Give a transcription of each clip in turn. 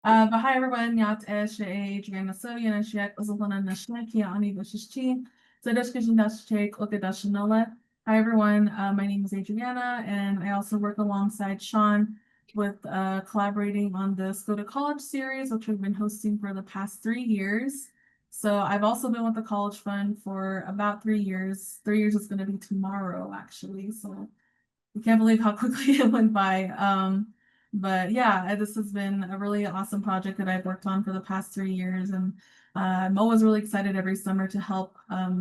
Hi everyone, Yat Esh Adriana Soyan and Shek Uzalana Nashnaki Ani Vishishchi, Zedeshkishin Dashchek Okadashanola. Hi everyone, my name is Adriana and I also work alongside Sean with collaborating on the Go to College series, which we've been hosting for the past 3 years. So I've also been with the College Fund for about 3 years. 3 years is going to be tomorrow, actually. So I can't believe how quickly it went by. But yeah, this has been a really awesome project that I've worked on for the past 3 years, and I'm always really excited every summer to help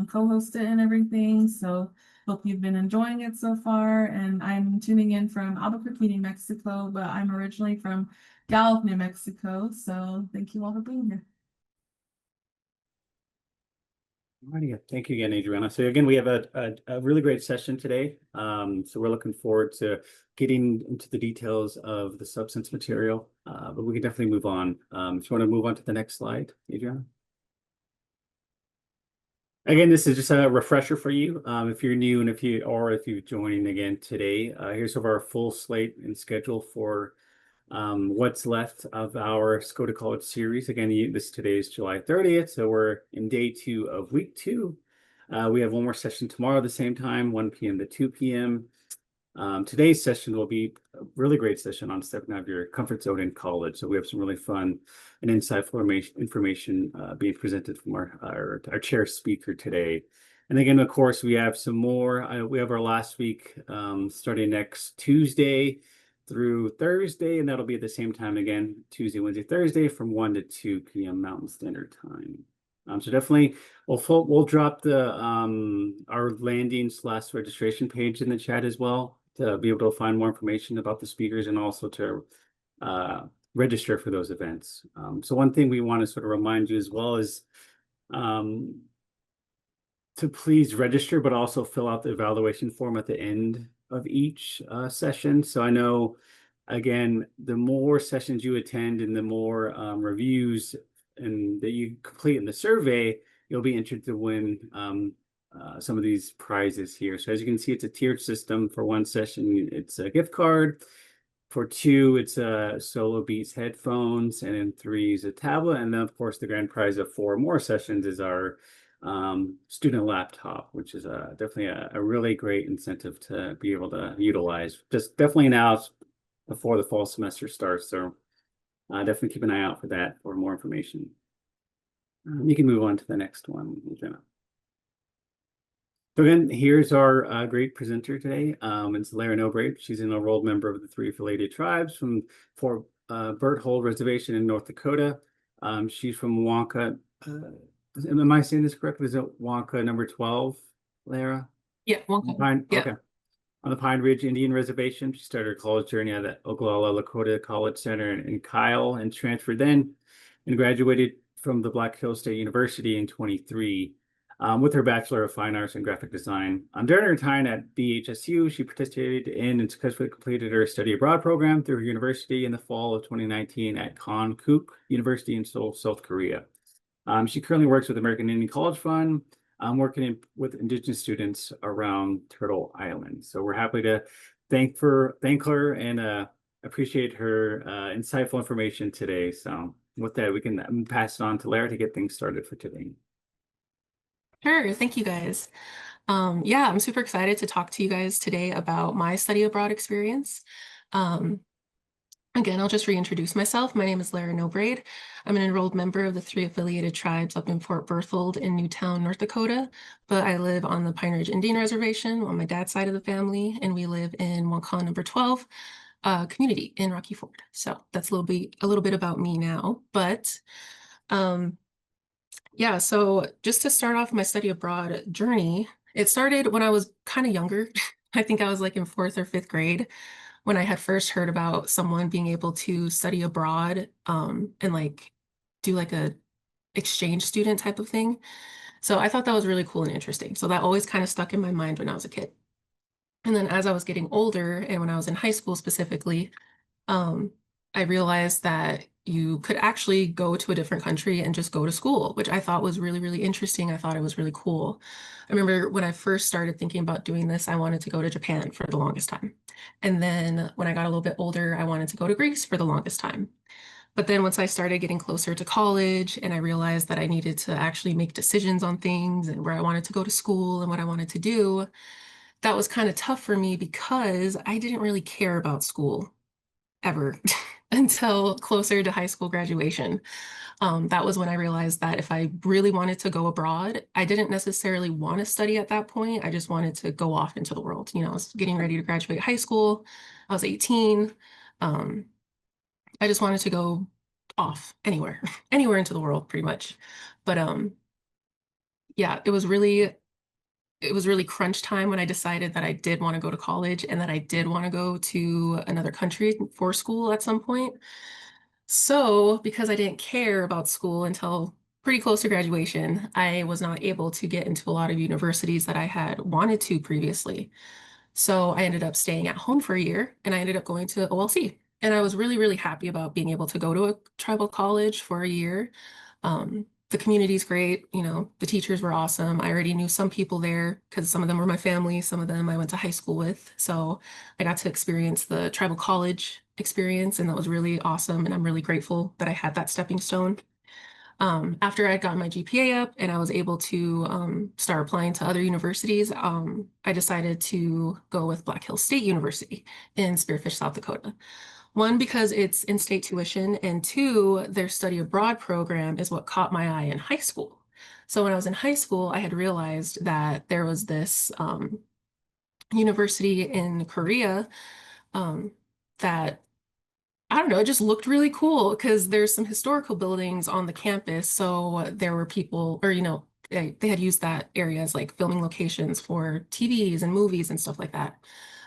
co-host it and everything. So hope you've been enjoying it so far. And I'm tuning in from Albuquerque, New Mexico, but I'm originally from Gallup, New Mexico. So thank you all for being here. Alrighty, thank you again, Adriana. So again, we have a really great session today. So we're looking forward to getting into the details of the substance material, but we can definitely move on. If you want to move on to the next slide, Adriana. Again, this is just a refresher for you. If you're new and if you're joining again today, here's our full slate and schedule for what's left of our Go to College series. Again, today is July 30th, so we're in day 2 of week 2. We have one more session tomorrow at the same time, 1 p.m. to 2 p.m. Today's session will be a really great session on stepping out of your comfort zone in college. So we have some really fun and insightful information being presented from our chair speaker today. And again, of course, we have some more. We have our last week starting next Tuesday through Thursday, and that'll be at the same time again, Tuesday, Wednesday, Thursday from 1 to 2 p.m. Mountain Standard Time. So definitely we'll drop the our landing/registration page in the chat as well to be able to find more information about the speakers and also to register for those events. So one thing we want to sort of remind you as well is to please register, but also fill out the evaluation form at the end of each session. So I know, again, the more sessions you attend and the more reviews and that you complete in the survey, you'll be entered to win some of these prizes here. So as you can see, it's a tiered system. For one session, it's a gift card. For 2, it's a Solo Beats headphones, and in 3 is a tablet. And then, of course, the grand prize of 4 more sessions is our student laptop, which is definitely a really great incentive to be able to utilize. Just definitely now before the fall semester starts. So definitely keep an eye out for that for more information. You can move on to the next one, Jenna. So again, here's our great presenter today. It's Lara No Braid. She's an enrolled member of the 3 affiliated tribes for Berthold Reservation in North Dakota. She's from Wonka. Am I saying this correctly? Is it Wonka number 12, Lara? Yeah, Wonka. Yeah. Okay. On the Pine Ridge Indian Reservation. She started her college journey at the Oglala Lakota College Center in Kyle and transferred then and graduated from the Black Hills State University in 23 with her Bachelor of Fine Arts and Graphic Design. During her time at BHSU, she participated in and successfully completed her study abroad program through her university in the fall of 2019 at Konkuk University in Seoul, South Korea. She currently works with American Indian College Fund, working with Indigenous students around Turtle Island. So we're happy to thank her and appreciate her insightful information today. So with that, we can pass it on to Lara to get things started for today. Sure. Thank you, guys. Yeah, I'm super excited to talk to you guys today about my study abroad experience. Again, I'll just reintroduce myself. My name is Lara No Braid. I'm an enrolled member of the 3 affiliated tribes up in Fort Berthold in Newtown, North Dakota, but I live on the Pine Ridge Indian Reservation on my dad's side of the family, and we live in Wakan number 12 community in Rocky Ford. So that's a little bit about me now, but yeah, so just to start off my study abroad journey, it started when I was kind of younger. I think I was like in 4th or 5th grade when I had first heard about someone being able to study abroad and like do like a exchange student type of thing. So I thought that was really cool and interesting. So that always kind of stuck in my mind when I was a kid. And then as I was getting older and when I was in high school specifically, I realized that you could actually go to a different country and just go to school, which I thought was really, really interesting. I thought it was really cool. I remember when I first started thinking about doing this, I wanted to go to Japan for the longest time. And then when I got a little bit older, I wanted to go to Greece for the longest time. But then once I started getting closer to college and I realized that I needed to actually make decisions on things and where I wanted to go to school and what I wanted to do, that was kind of tough for me because I didn't really care about school ever until closer to high school graduation. That was when I realized that if I really wanted to go abroad, I didn't necessarily want to study at that point. I just wanted to go off into the world. You know, I was getting ready to graduate high school. I was 18. Um, I just wanted to go off anywhere, anywhere into the world, pretty much. But yeah, it was really crunch time when I decided that I did want to go to college and that I did want to go to another country for school at some point. So, because I didn't care about school until pretty close to graduation, I was not able to get into a lot of universities that I had wanted to previously. So, I ended up staying at home for a year and I ended up going to OLC. And I was really, really happy about being able to go to a tribal college for a year. The community's great, you know, the teachers were awesome. I already knew some people there because some of them were my family, some of them I went to high school with. So I got to experience the tribal college experience, and that was really awesome. And I'm really grateful that I had that stepping stone. After I got my GPA up and I was able to start applying to other universities, I decided to go with Black Hills State University in Spearfish, South Dakota. One, because it's in-state tuition, and two, their study abroad program is what caught my eye in high school. So when I was in high school, I had realized that there was this university in Korea um, that I don't know, it just looked really cool because there's some historical buildings on the campus. So there were people, or, you know, they had used that area as like filming locations for TVs and movies and stuff like that.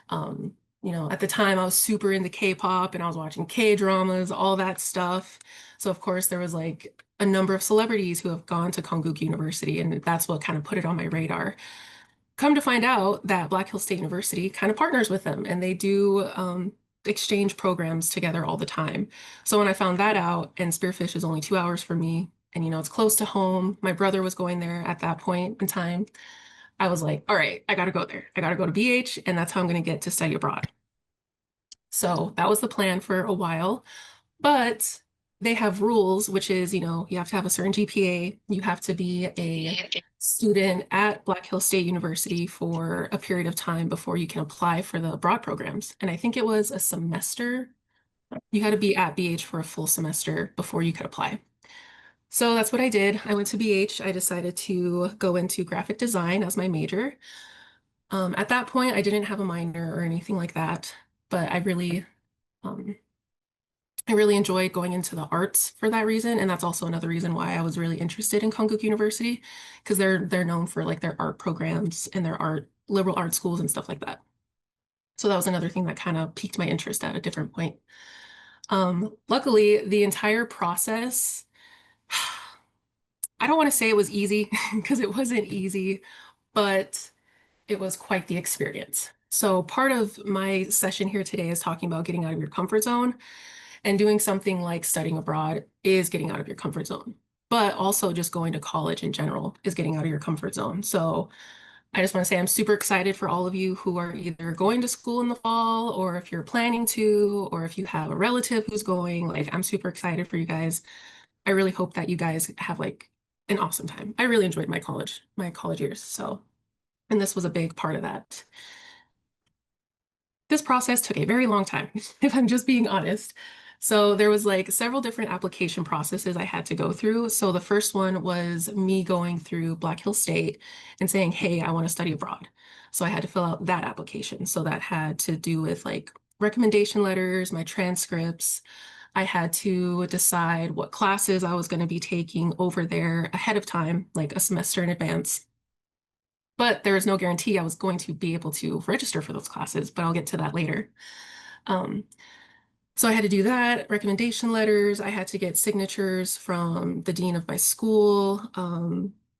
Um, you know, at the time I was super into K-pop and I was watching K-dramas, all that stuff. So of course there was like a number of celebrities who have gone to Konkuk University, and that's what kind of put it on my radar. Come to find out that Black Hills State University kind of partners with them and they do exchange programs together all the time. So when I found that out, and Spearfish is only 2 hours from me, and you know, it's close to home, my brother was going there at that point in time. I was like, all right, I got to go there. I got to go to BH, and that's how I'm going to get to study abroad. So that was the plan for a while. But they have rules, which is, you know, you have to have a certain GPA, you have to be a student at Black Hills State University for a period of time before you can apply for the abroad programs. And I think it was a semester. You had to be at BH for a full semester before you could apply. So that's what I did. I went to BH. I decided to go into graphic design as my major. At that point, I didn't have a minor or anything like that, but um, I really enjoyed going into the arts for that reason, and that's also another reason why I was really interested in Konkuk University, because they're known for like their art programs and their liberal art schools and stuff like that. So that was another thing that kind of piqued my interest at a different point. Luckily, the entire process, I don't want to say it was easy because it wasn't easy, but it was quite the experience. So part of my session here today is talking about getting out of your comfort zone. And doing something like studying abroad is getting out of your comfort zone, but also just going to college in general is getting out of your comfort zone. So I just want to say I'm super excited for all of you who are either going to school in the fall, or if you're planning to, or if you have a relative who's going, like I'm super excited for you guys. I really hope that you guys have like an awesome time. I really enjoyed my college years. So, and this was a big part of that. This process took a very long time, if I'm just being honest. So there was like several different application processes I had to go through. So the first one was me going through Black Hill State and saying, hey, I want to study abroad. So I had to fill out that application. So that had to do with like recommendation letters, my transcripts. I had to decide what classes I was going to be taking over there ahead of time, like a semester in advance. But there was no guarantee I was going to be able to register for those classes, but I'll get to that later. Um, so I had to do that, recommendation letters. I had to get signatures from the dean of my school.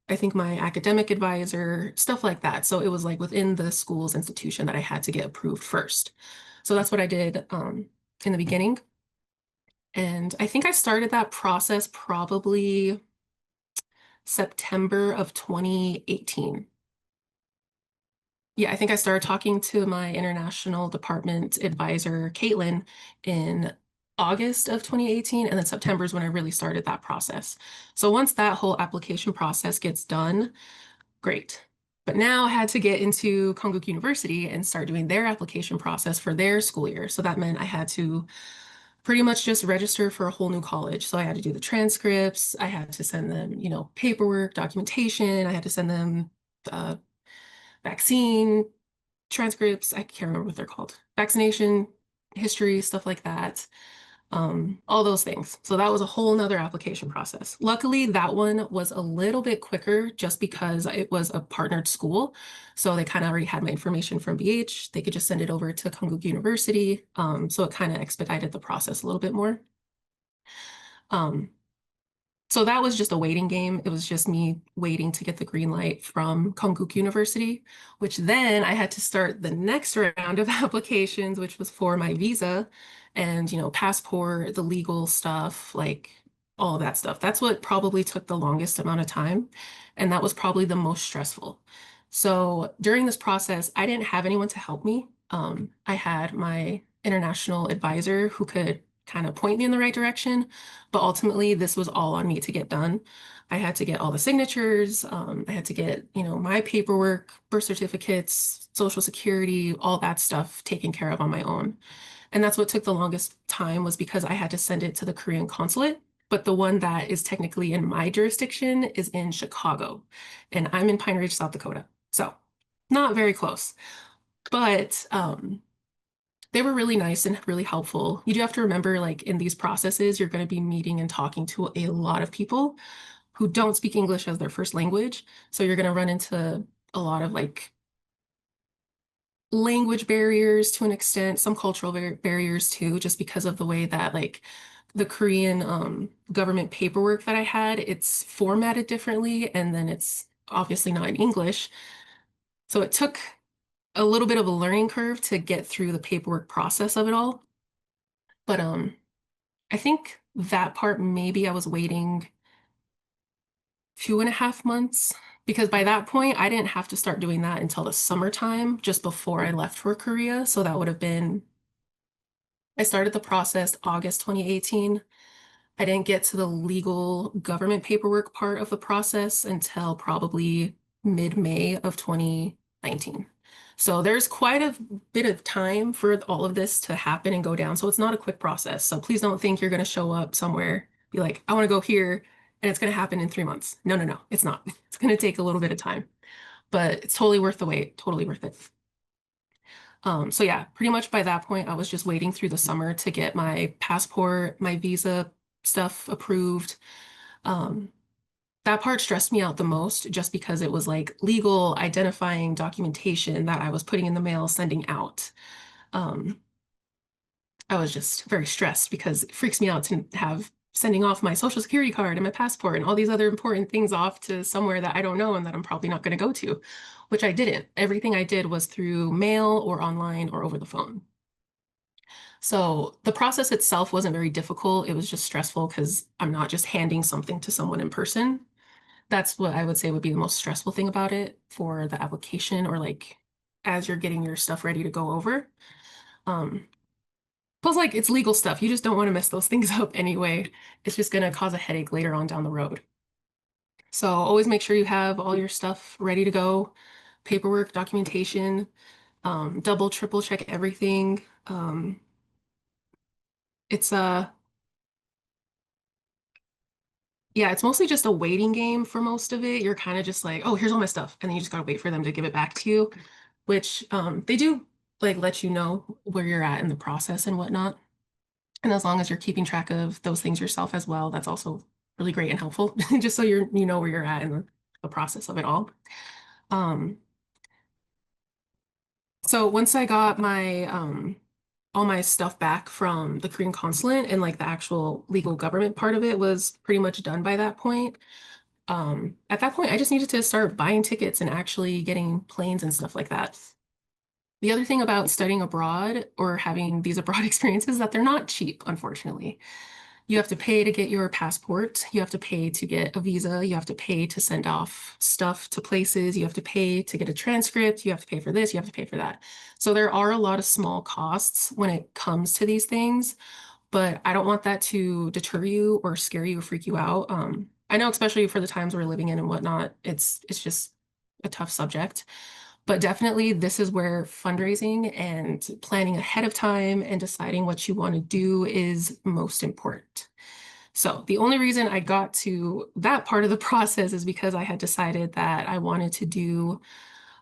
I think my academic advisor, stuff like that. So it was like within the school's institution that I had to get approved first. So that's what I did in the beginning. And I think I started that process probably September of 2018. Yeah, I think I started talking to my international department advisor, Caitlin, in August of 2018, and then September is when I really started that process. So once that whole application process gets done, great. But now I had to get into Konkuk University and start doing their application process for their school year. So that meant I had to pretty much just register for a whole new college. So I had to do the transcripts, I had to send them, you know, paperwork, documentation, I had to send them vaccine transcripts, I can't remember what they're called, vaccination history, stuff like that. All those things. So that was a whole nother application process. Luckily, that one was a little bit quicker just because it was a partnered school. So they kind of already had my information from BH. They could just send it over to Konkuk University. So it kind of expedited the process a little bit more. So that was just a waiting game. It was just me waiting to get the green light from Konkuk University, which then I had to start the next round of applications, which was for my visa and, you know, passport, the legal stuff, like all of that stuff. That's what probably took the longest amount of time. And that was probably the most stressful. So during this process, I didn't have anyone to help me. I had my international advisor who could kind of point me in the right direction. But ultimately, this was all on me to get done. I had to get all the signatures. I had to get, you know, my paperwork, birth certificates, social security, all that stuff taken care of on my own. And that's what took the longest time was because I had to send it to the Korean consulate. But the one that is technically in my jurisdiction is in Chicago. And I'm in Pine Ridge, South Dakota. So not very close. But they were really nice and really helpful. You do have to remember, like in these processes, you're going to be meeting and talking to a lot of people who don't speak English as their first language. So you're going to run into a lot of like language barriers to an extent, some cultural barriers too, just because of the way that like the Korean government paperwork that I had, it's formatted differently, and then it's obviously not in English. So it took a little bit of a learning curve to get through the paperwork process of it all. But I think that part maybe I was waiting 2.5 months because by that point I didn't have to start doing that until the summertime, just before I left for Korea. So that would have been, I started the process August 2018. I didn't get to the legal government paperwork part of the process until probably mid-May of 2019. So there's quite a bit of time for all of this to happen and go down. So it's not a quick process. So please don't think you're going to show up somewhere, be like, I want to go here, and it's going to happen in 3 months. No, no, no, it's not. It's going to take a little bit of time, but it's totally worth the wait, totally worth it. So yeah, pretty much by that point, I was just waiting through the summer to get my passport, my visa stuff approved. That part stressed me out the most just because it was like legal identifying documentation that I was putting in the mail, sending out. I was just very stressed because it freaks me out to have sending off my social security card and my passport and all these other important things off to somewhere that I don't know and that I'm probably not going to go to, which I didn't. Everything I did was through mail or online or over the phone. So the process itself wasn't very difficult. It was just stressful because I'm not just handing something to someone in person. That's what I would say would be the most stressful thing about it for the application or like as you're getting your stuff ready to go over. Plus, like, it's legal stuff. You just don't want to mess those things up anyway. It's just going to cause a headache later on down the road. So always make sure you have all your stuff ready to go, paperwork, documentation, double, triple check everything. It's yeah, it's mostly just a waiting game for most of it. You're kind of just like, oh, here's all my stuff. And then you just gotta wait for them to give it back to you, which they do like let you know where you're at in the process and whatnot. And as long as you're keeping track of those things yourself as well, that's also really great and helpful, just so you know where you're at in the process of it all. So once I got my all my stuff back from the Korean consulate and like the actual legal government part of it was pretty much done by that point. At that point, I just needed to start buying tickets and actually getting planes and stuff like that. The other thing about studying abroad or having these abroad experiences is that they're not cheap, unfortunately. You have to pay to get your passport. You have to pay to get a visa. You have to pay to send off stuff to places. You have to pay to get a transcript. You have to pay for this. You have to pay for that. So there are a lot of small costs when it comes to these things. but I don't want that to deter you or scare you or freak you out. I know, especially for the times we're living in and whatnot, it's just a tough subject. But definitely, this is where fundraising and planning ahead of time and deciding what you want to do is most important. So the only reason I got to that part of the process is because I had decided that I wanted to do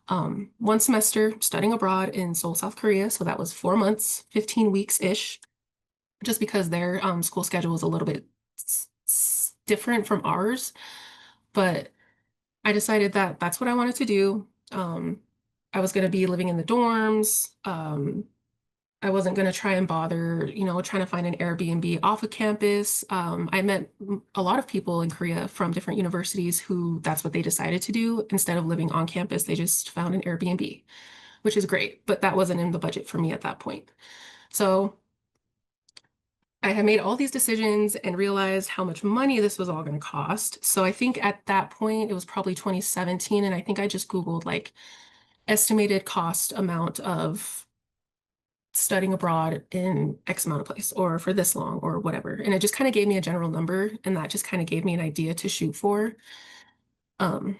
one semester studying abroad in Seoul, South Korea. So that was 4 months, 15 weeks-ish, just because their school schedule is a little bit different from ours. But I decided that that's what I wanted to do. I was going to be living in the dorms. I wasn't going to try and bother, trying to find an Airbnb off of campus. I met a lot of people in Korea from different universities who that's what they decided to do. Instead of living on campus, they just found an Airbnb, which is great, but that wasn't in the budget for me at that point. So I had made all these decisions and realized how much money this was all going to cost. So I think at that point, it was probably 2017, and I think I just Googled like estimated cost amount of studying abroad in X amount of place or for this long or whatever. And it just kind of gave me a general number, and that just kind of gave me an idea to shoot for. Um,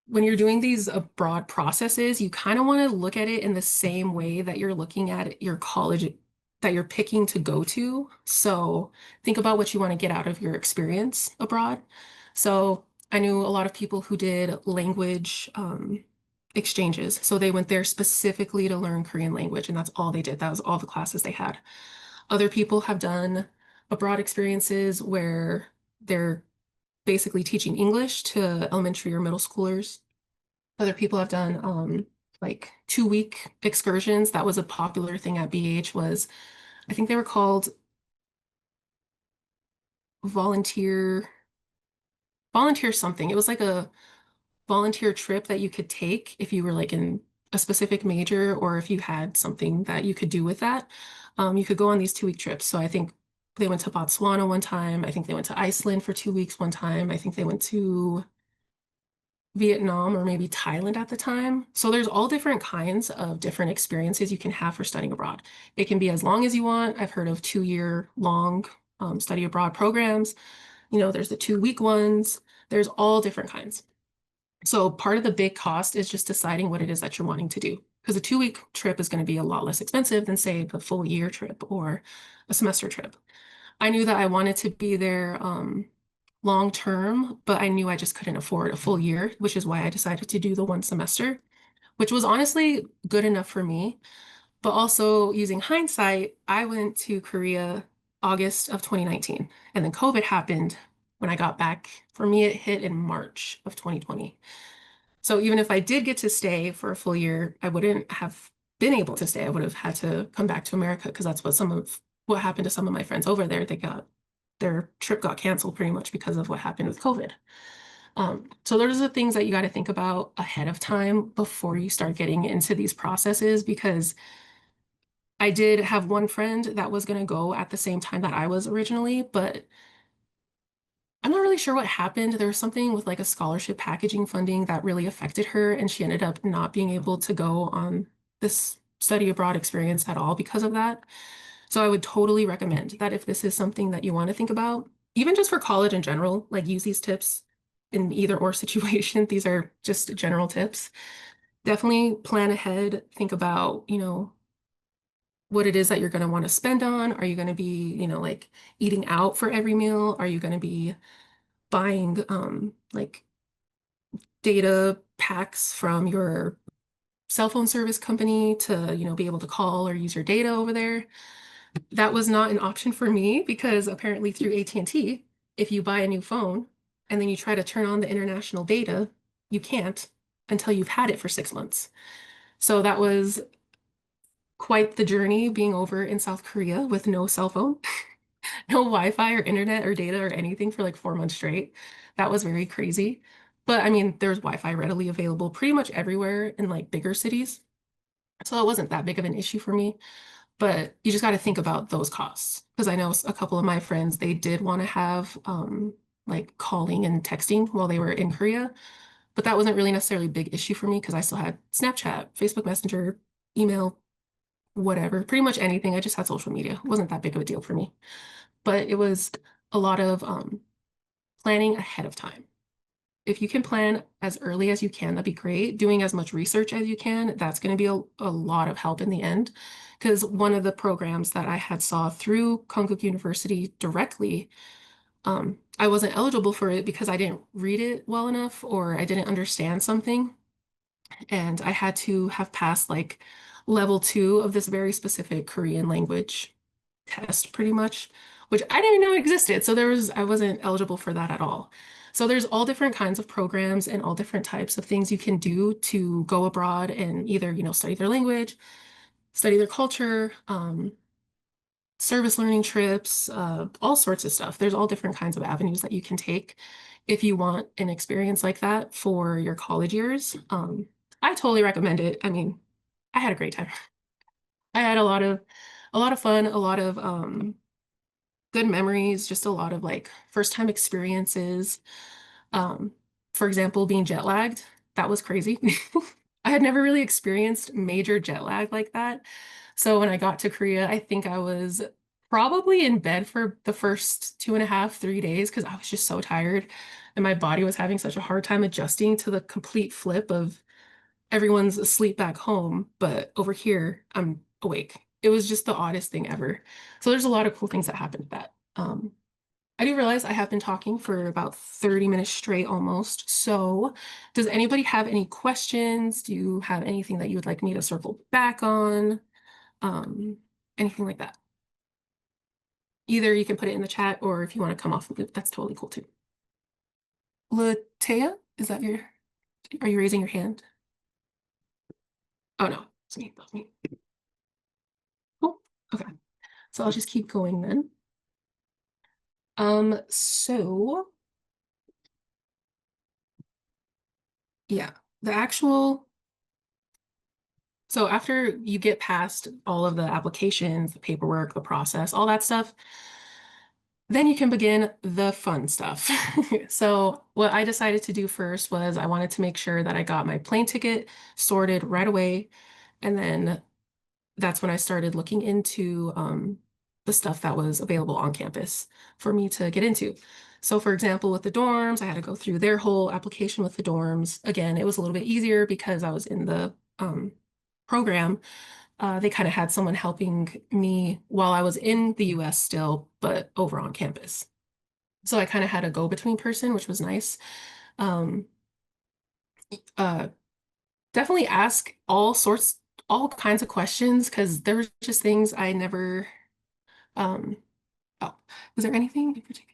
when you're doing these abroad processes, you kind of want to look at it in the same way that you're looking at your college that you're picking to go to. So think about what you want to get out of your experience abroad. So I knew a lot of people who did language exchanges. So they went there specifically to learn Korean language, and that's all they did. That was all the classes they had. Other people have done abroad experiences where they're basically teaching English to elementary or middle schoolers. Other people have done like 2-week excursions. That was a popular thing at BH was, I think they were called volunteer something. It was like a volunteer trip that you could take if you were like in a specific major or if you had something that you could do with that. You could go on these 2-week trips. So I think they went to Botswana one time. I think they went to Iceland for 2 weeks one time. I think they went to Vietnam or maybe Thailand at the time. So there's all different kinds of different experiences you can have for studying abroad. It can be as long as you want. I've heard of 2-year long study abroad programs. There's the 2-week ones. There's all different kinds. So part of the big cost is just deciding what it is that you're wanting to do. Because a 2-week trip is going to be a lot less expensive than, say, a full year trip or a semester trip. I knew that I wanted to be there long term, but I knew I just couldn't afford a full year, which is why I decided to do the 1 semester, which was honestly good enough for me. But also using hindsight, I went to Korea August of 2019, and then COVID happened when I got back. For me, it hit in March of 2020. So even if I did get to stay for a full year, I wouldn't have been able to stay. I would have had to come back to America because that's what happened to some of my friends over there. Their trip got canceled pretty much because of what happened with COVID. So those are the things that you got to think about ahead of time before you start getting into these processes, because I did have one friend that was going to go at the same time that I was originally, but I'm not really sure what happened. There was something with like a scholarship packaging funding that really affected her, and she ended up not being able to go on this study abroad experience at all because of that. So I would totally recommend that if this is something that you want to think about, even just for college in general, like use these tips in either or situation. These are just general tips. Definitely plan ahead, think about, what it is that you're going to want to spend on. Are you going to be, like eating out for every meal? Are you going to be buying like data packs from your cell phone service company to, be able to call or use your data over there? That was not an option for me because apparently through AT&T, if you buy a new phone and then you try to turn on the international data, you can't until you've had it for 6 months. So that was quite the journey being over in South Korea with no cell phone, no Wi-Fi or internet or data or anything for like 4 months straight. That was very crazy. But I mean, there's Wi-Fi readily available pretty much everywhere in like bigger cities. So it wasn't that big of an issue for me. But you just got to think about those costs, because I know a couple of my friends, they did want to have like calling and texting while they were in Korea, but that wasn't really necessarily a big issue for me because I still had Snapchat, Facebook Messenger, email, whatever, pretty much anything. I just had social media. It wasn't that big of a deal for me. But it was a lot of planning ahead of time. If you can plan as early as you can, that'd be great. Doing as much research as you can, that's going to be a lot of help in the end. Because one of the programs that I had saw through Konkuk University directly, I wasn't eligible for it because I didn't read it well enough or I didn't understand something. And I had to have passed like level 2 of this very specific Korean language test pretty much, which I didn't even know existed. So I wasn't eligible for that at all. So there's all different kinds of programs and all different types of things you can do to go abroad and either, study their language, study their culture, service learning trips, all sorts of stuff. There's all different kinds of avenues that you can take if you want an experience like that for your college years. I totally recommend it. I mean, I had a great time. I had a lot of fun, a lot of good memories, just a lot of like first time experiences. Um, for example, being jet lagged, that was crazy. I had never really experienced major jet lag like that. So when I got to Korea, I think I was probably in bed for the first 2.5, 3 days because I was just so tired and my body was having such a hard time adjusting to the complete flip of everyone's asleep back home, but over here I'm awake. It was just the oddest thing ever. So there's a lot of cool things that happened with that. I do realize I have been talking for about 30 minutes straight almost. So does anybody have any questions? Do you have anything that you would like me to circle back on? Anything like that? Either you can put it in the chat or if you want to come off of it, that's totally cool too. Latea, are you raising your hand? Oh no, it's me, that's me. Cool, okay. So I'll just keep going then. So yeah, so after you get past all of the applications, the paperwork, the process, all that stuff, then you can begin the fun stuff. So what I decided to do first was I wanted to make sure that I got my plane ticket sorted right away. And then that's when I started looking into the stuff that was available on campus for me to get into. So for example, with the dorms, I had to go through their whole application with the dorms. Again, it was a little bit easier because I was in the program. They kind of had someone helping me while I was in the US still, but over on campus. So I kind of had a go-between person, which was nice. Um, uh, Definitely ask all kinds of questions because there was just things I never, um, oh, was there anything in particular?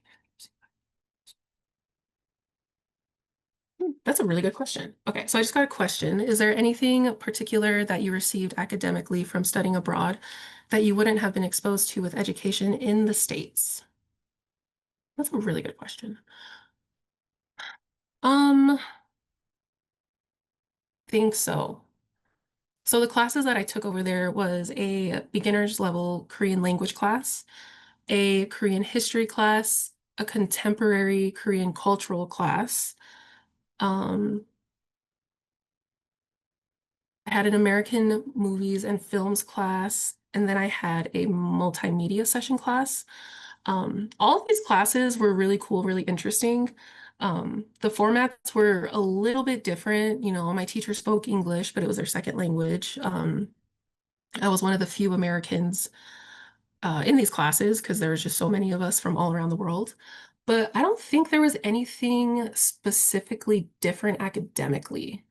That's a really good question. Okay, so I just got a question. Is there anything particular that you received academically from studying abroad that you wouldn't have been exposed to with education in the States? That's a really good question. Um, think so. So the classes that I took over there was a beginner's level Korean language class, a Korean history class, a contemporary Korean cultural class. Um, I had an American movies and films class, and then I had a multimedia session class. All of these classes were really cool, really interesting. The formats were a little bit different. My teacher spoke English, but it was their second language. I was one of the few Americans in these classes because there was just so many of us from all around the world. But I don't think there was anything specifically different academically.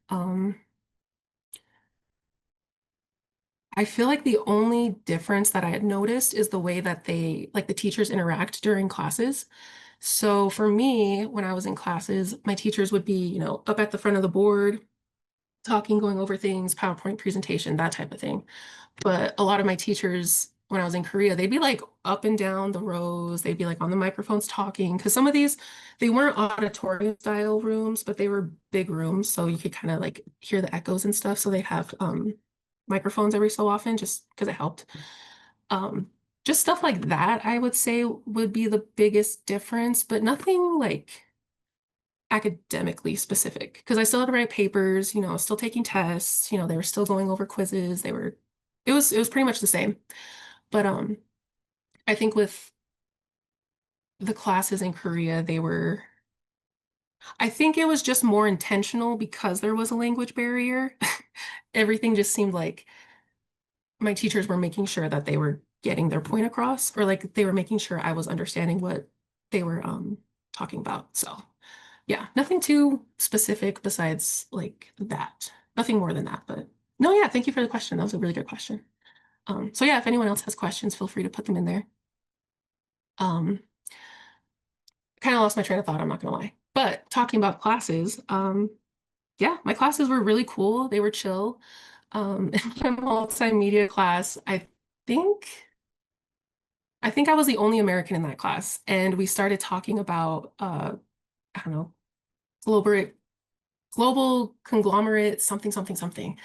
I feel like the only difference that I had noticed is the way that the teachers interact during classes. So for me, when I was in classes, my teachers would be, up at the front of the board, talking, going over things, PowerPoint presentation, that type of thing. But a lot of my teachers, when I was in Korea, they'd be like up and down the rows. They'd be like on the microphones talking because some of these, they weren't auditorium style rooms, but they were big rooms. So you could kind of like hear the echoes and stuff. So they'd have microphones every so often just because it helped. Um, just stuff like that, I would say would be the biggest difference, but nothing like academically specific because I still had to write papers, still taking tests, they were still going over quizzes, they were it was pretty much the same. But I think with the classes in Korea, I think it was just more intentional because there was a language barrier. Everything just seemed like my teachers were making sure that they were getting their point across, or like they were making sure I was understanding what they were talking about. So yeah, nothing too specific besides like that. Nothing more than that. But no, yeah, thank you for the question. That was a really good question. So yeah, if anyone else has questions, feel free to put them in there. Um, kind of lost my train of thought, I'm not gonna lie. But talking about classes, yeah, my classes were really cool. They were chill. In my multimedia class, think I think I was the only American in that class, and we started talking about I don't know, global global conglomerate, something, something, something.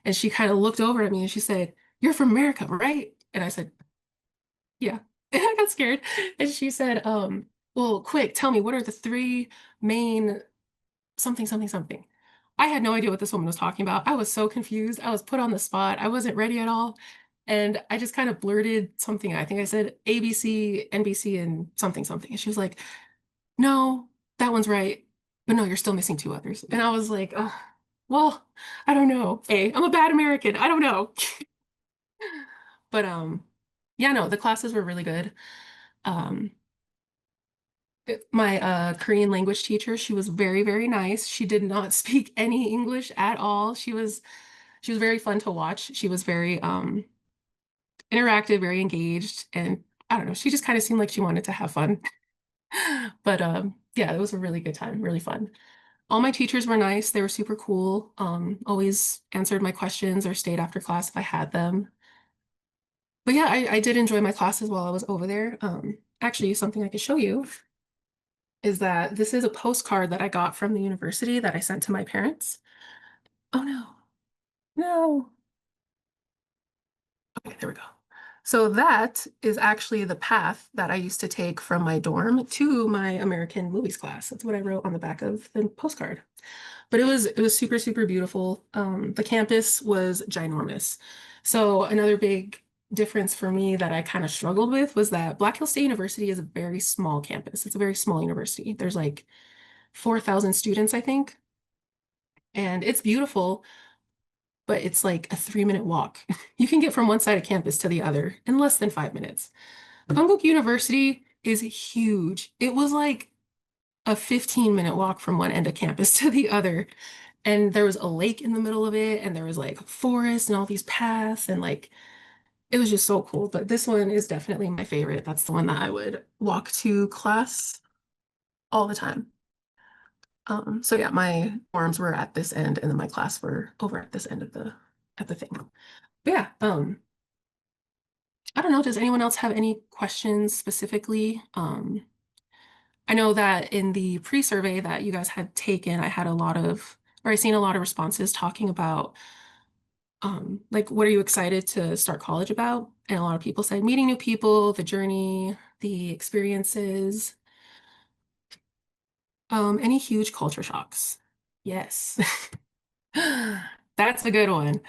And she kind of looked over at me and she said, "You're from America, right?" And I said, "Yeah." And I got scared. And she said, well, quick, tell me, what are the three main something, something, something. I had no idea what this woman was talking about. I was so confused. I was put on the spot. I wasn't ready at all. And I just kind of blurted something. I think I said ABC, NBC, and something, something. And she was like, no, that one's right. But no, you're still missing two others. And I was like, oh, well, I don't know. Hey, I'm a bad American. I don't know. But yeah, no, the classes were really good. Um, my Korean language teacher, she was very, very nice. She did not speak any English at all. She was very fun to watch. She was very interactive, very engaged, and I don't know, she just kind of seemed like she wanted to have fun. But yeah, it was a really good time, really fun. All my teachers were nice. They were super cool. Always answered my questions or stayed after class if I had them. But yeah, I did enjoy my classes while I was over there. Actually, something I could show you is that this is a postcard that I got from the university that I sent to my parents. Oh no, no. Okay, there we go. So that is actually the path that I used to take from my dorm to my American movies class. That's what I wrote on the back of the postcard. But it was super, super beautiful. The campus was ginormous. So another big difference for me that I kind of struggled with was that Black Hill State University is a very small campus. It's a very small university. There's like 4,000 students, I think. And it's beautiful, but it's like a 3-minute walk. You can get from one side of campus to the other in less than 5 minutes. Konkuk University is huge. It was like a 15-minute walk from one end of campus to the other. And there was a lake in the middle of it, and there was like forest and all these paths, and like it was just so cool. But this one is definitely my favorite. That's the one that I would walk to class all the time. So yeah, my dorms were at this end, and then my class were over at this end of the thing. But yeah, I don't know. Does anyone else have any questions specifically? I know that in the pre-survey that you guys had taken, I seen a lot of responses talking about like what are you excited to start college about? And a lot of people said meeting new people, the journey, the experiences. Any huge culture shocks? Yes. That's a good one.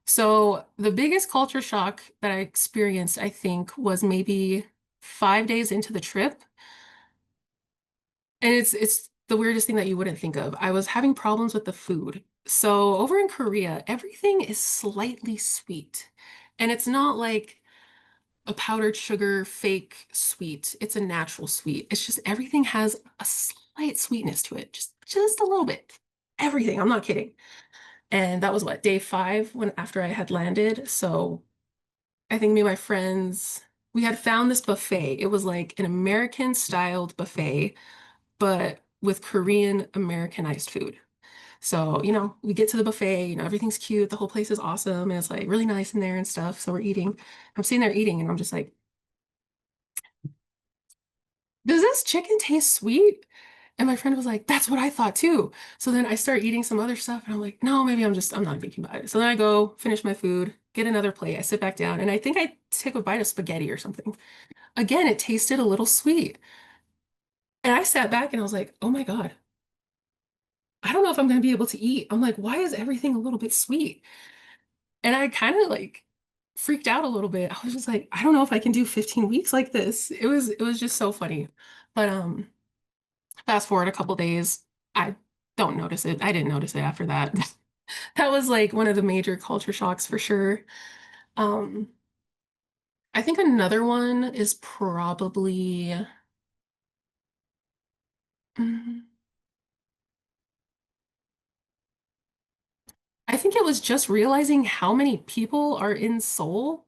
So the biggest culture shock that I experienced, I think, was maybe 5 days into the trip. And it's the weirdest thing that you wouldn't think of. I was having problems with the food. So over in Korea, everything is slightly sweet. And it's not like a powdered sugar fake sweet. It's a natural sweet. It's just everything has a slight sweetness to it. Just a little bit. Everything. I'm not kidding. And that was what, day 5 when after I had landed. So I think me and my friends, we had found this buffet. It was like an American styled buffet, but with Korean Americanized food. So, we get to the buffet, everything's cute. The whole place is awesome. And it's like really nice in there and stuff. So we're eating. I'm sitting there eating and I'm just like, does this chicken taste sweet? And my friend was like, that's what I thought too. So then I start eating some other stuff and I'm like, no, maybe I'm not thinking about it. So then I go finish my food, get another plate. I sit back down and I think I take a bite of spaghetti or something. Again, it tasted a little sweet. And I sat back and I was like, oh my God, I don't know if I'm going to be able to eat. I'm like, why is everything a little bit sweet? And I kind of like freaked out a little bit. I was just like, I don't know if I can do 15 weeks like this. It was just so funny. But fast forward a couple days, I don't notice it. I didn't notice it after that. That was like one of the major culture shocks for sure. Um, I think another one is probably mm, I think it was just realizing how many people are in Seoul.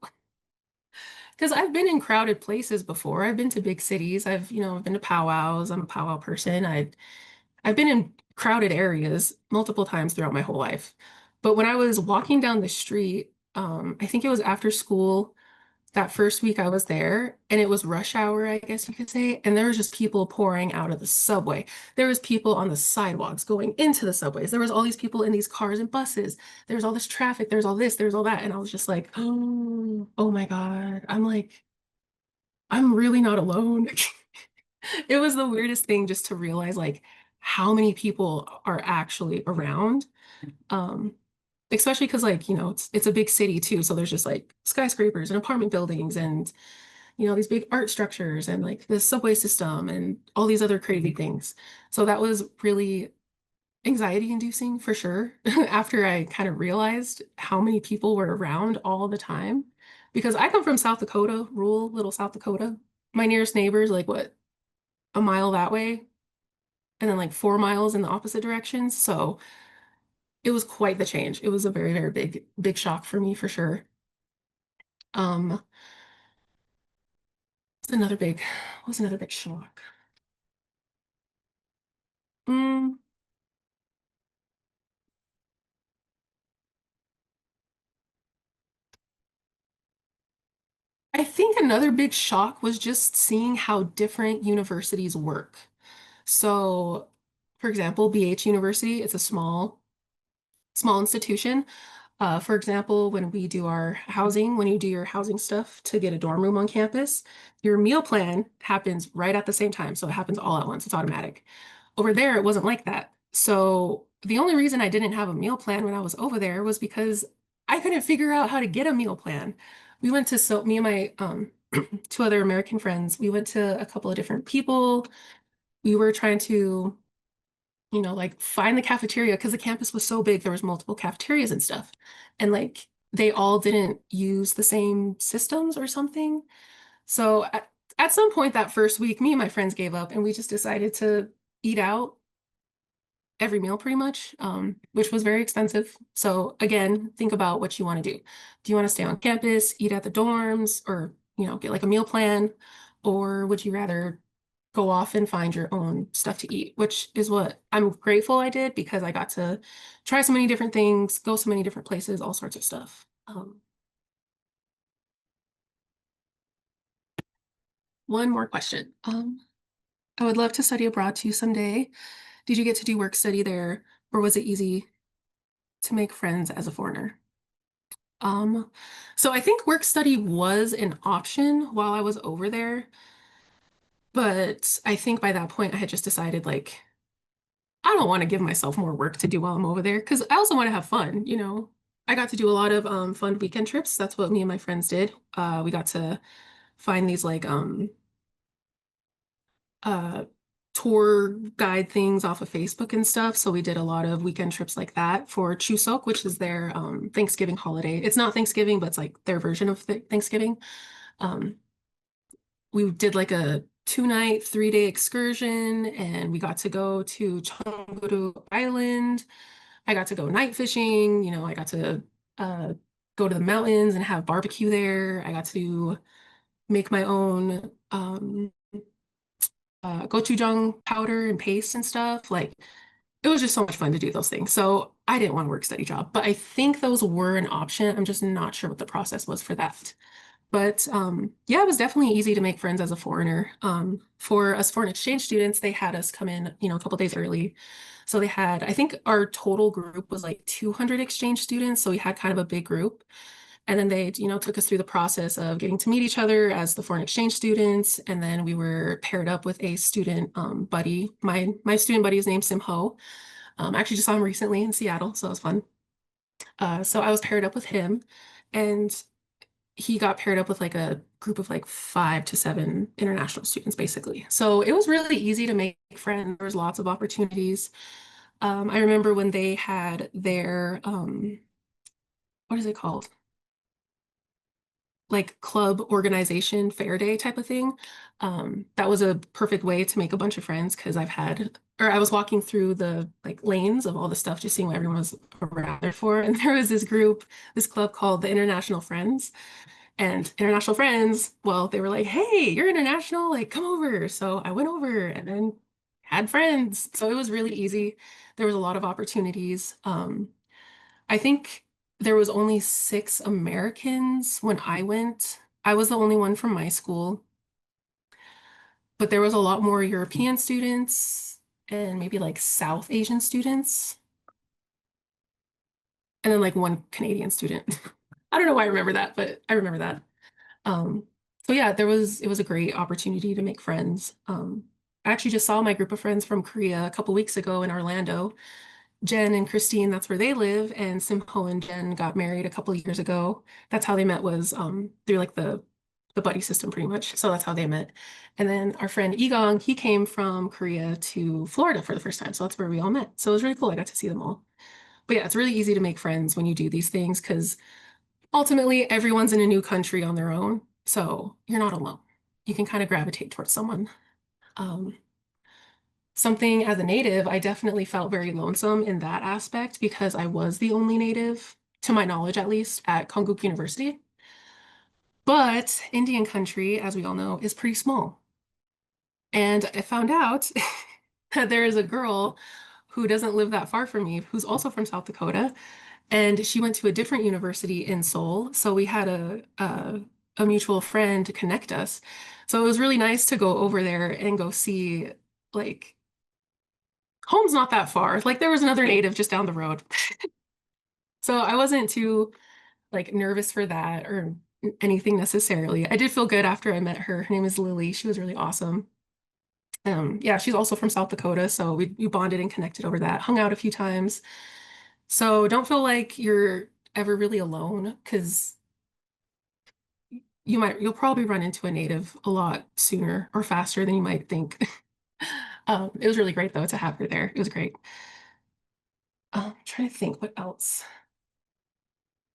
Because I've been in crowded places before. I've been to big cities. I've been to powwows. I'm a powwow person. I've been in crowded areas multiple times throughout my whole life. But when I was walking down the street, I think it was after school, that first week I was there, and it was rush hour, I guess you could say, and there was just people pouring out of the subway. There was people on the sidewalks going into the subways. There was all these people in these cars and buses. There was all this traffic. There's all this, there's all that. And I was just like, oh my God. I'm like, I'm really not alone. It was the weirdest thing just to realize like how many people are actually around. Um, Especially because like, it's a big city too. So there's just like skyscrapers and apartment buildings and these big art structures and like the subway system and all these other crazy things. So that was really anxiety inducing for sure after I kind of realized how many people were around all the time. Because I come from South Dakota, rural little South Dakota. My nearest neighbor is like what, a mile that way, and then like 4 miles in the opposite direction. So it was quite the change. It was a very, very big shock for me for sure. Um, it's another big, what was another big shock? Mm, I think another big shock was just seeing how different universities work. So, for example, BH University, it's a small institution. For example, when you do your housing stuff to get a dorm room on campus, your meal plan happens right at the same time. So it happens all at once. It's automatic. Over there, it wasn't like that. So the only reason I didn't have a meal plan when I was over there was because I couldn't figure out how to get a meal plan. Me and my two other American friends, we went to a couple of different people. We were trying to like find the cafeteria because the campus was so big, there was multiple cafeterias and stuff. And like they all didn't use the same systems or something. So at some point that first week, me and my friends gave up and we just decided to eat out every meal pretty much, which was very expensive. So again, think about what you want to do. Do you want to stay on campus, eat at the dorms, or get like a meal plan? Or would you rather go off and find your own stuff to eat, which is what I'm grateful I did because I got to try so many different things, go so many different places, all sorts of stuff. One more question. I would love to study abroad too someday. Did you get to do work study there, or was it easy to make friends as a foreigner? Um, so I think work study was an option while I was over there, but I think by that point I had just decided like I don't want to give myself more work to do while I'm over there because I also want to have fun. I got to do a lot of fun weekend trips. That's what me and my friends did. We got to find these like uh tour guide things off of Facebook and stuff. So we did a lot of weekend trips like that for Chuseok, which is their Thanksgiving holiday. It's not Thanksgiving, but it's like their version of th Thanksgiving. Um, we did like a 2-night, 3-day excursion, and we got to go to Cheongguru Island. I got to go night fishing. I got to uh, go to the mountains and have barbecue there. I got to make my own gochujang powder and paste and stuff. Like it was just so much fun to do those things. So I didn't want to work study job, but I think those were an option. I'm just not sure what the process was for that. But yeah, it was definitely easy to make friends as a foreigner. For us foreign exchange students, they had us come in, a couple days early. So I think our total group was like 200 exchange students. So we had kind of a big group. And then they, took us through the process of getting to meet each other as the foreign exchange students. And then we were paired up with a student buddy. My student buddy is named Sim Ho. I actually just saw him recently in Seattle, so it was fun. So I was paired up with him. And he got paired up with like a group of like 5 to 7 international students, basically. So it was really easy to make friends. There was lots of opportunities. I remember when they had their, what is it called? Like club organization fair day type of thing. That was a perfect way to make a bunch of friends because I was walking through the like lanes of all the stuff, just seeing what everyone was around there for. And there was this club called the International Friends. And international friends, well, they were like, hey, you're international, like come over. So I went over and then had friends. So it was really easy. There was a lot of opportunities. I think there was only 6 Americans when I went. I was the only one from my school, but there was a lot more European students and maybe like South Asian students, and then like one Canadian student. I don't know why I remember that, but I remember that. Um, so yeah, it was a great opportunity to make friends. I actually just saw my group of friends from Korea a couple weeks ago in Orlando. Jen and Christine, that's where they live, and Simho and Jen got married a couple of years ago. That's how they met was through like the buddy system pretty much. So that's how they met. And then our friend Egong, he came from Korea to Florida for the first time. So that's where we all met. So it was really cool. I got to see them all. But yeah, it's really easy to make friends when you do these things because ultimately everyone's in a new country on their own. So you're not alone. You can kind of gravitate towards someone. Um, Something as a native, I definitely felt very lonesome in that aspect because I was the only native, to my knowledge at least, at Konkuk University. But Indian country, as we all know, is pretty small. And I found out that there is a girl who doesn't live that far from me, who's also from South Dakota, and she went to a different university in Seoul. So we had a mutual friend to connect us. So it was really nice to go over there and go see like home's not that far. Like there was another native just down the road. So I wasn't too like nervous for that or anything necessarily. I did feel good after I met her. Her name is Lily. She was really awesome. Yeah, she's also from South Dakota, so we bonded and connected over that, hung out a few times. So don't feel like you're ever really alone because you'll probably run into a native a lot sooner or faster than you might think. It was really great though to have her there. It was great. Trying to think what else.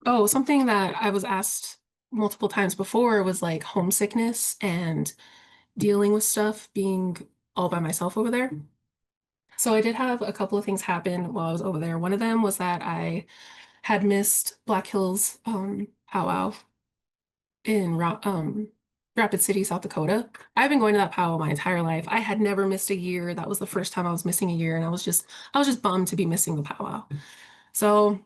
Oh, something that I was asked multiple times before was like homesickness and dealing with stuff being all by myself over there. So I did have a couple of things happen while I was over there. One of them was that I had missed Black Hills powwow in Rapid City, South Dakota. I've been going to that powwow my entire life. I had never missed a year. That was the first time I was missing a year, and I was just bummed to be missing the powwow. So